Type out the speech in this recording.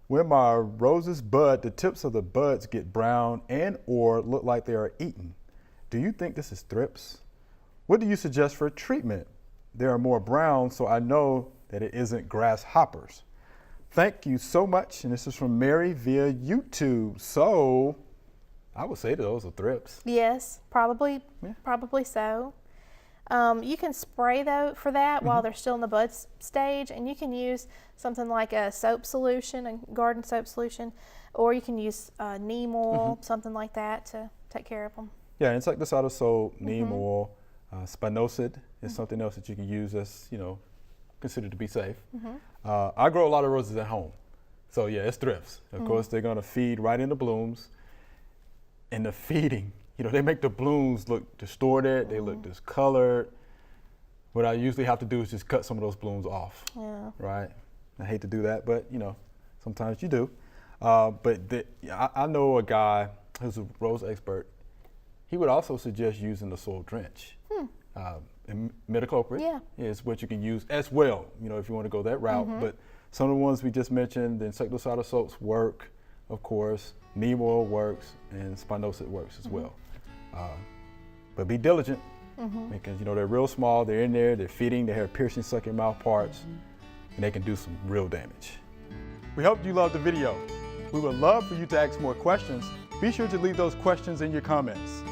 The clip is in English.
When my roses bud, the tips of the buds get brown and or look like they are eaten. Do you think this is thrips? What do you suggest for treatment? They are more brown, so I know that it isn't grasshoppers. Thank you so much. And this is from Mary via YouTube. So I would say that those are thrips. Yes, probably so. You can spray though for that while they're still in the bud stage, and you can use something like a soap solution, a garden soap solution, or you can use neem oil, something like that to take care of them. Yeah, insecticidal soap, neem oil, spinosad is something else that you can use that's, considered to be safe. I grow a lot of roses at home. So yeah, it's thrips. Of course, they're gonna feed right in the blooms. And the feeding, they make the blooms look distorted, they look discolored. What I usually have to do is just cut some of those blooms off, right? I hate to do that, but sometimes you do. I know a guy who's a rose expert. He would also suggest using the soil drench. Imidacloprid is what you can use as well, if you want to go that route. But some of the ones we just mentioned, the insecticidal soaps work, of course. Neem oil works, and spinosad works as well. But be diligent, because they're real small, they're in there, they're feeding, they have piercing, sucking mouth parts, and they can do some real damage. We hope you loved the video. We would love for you to ask more questions. Be sure to leave those questions in your comments.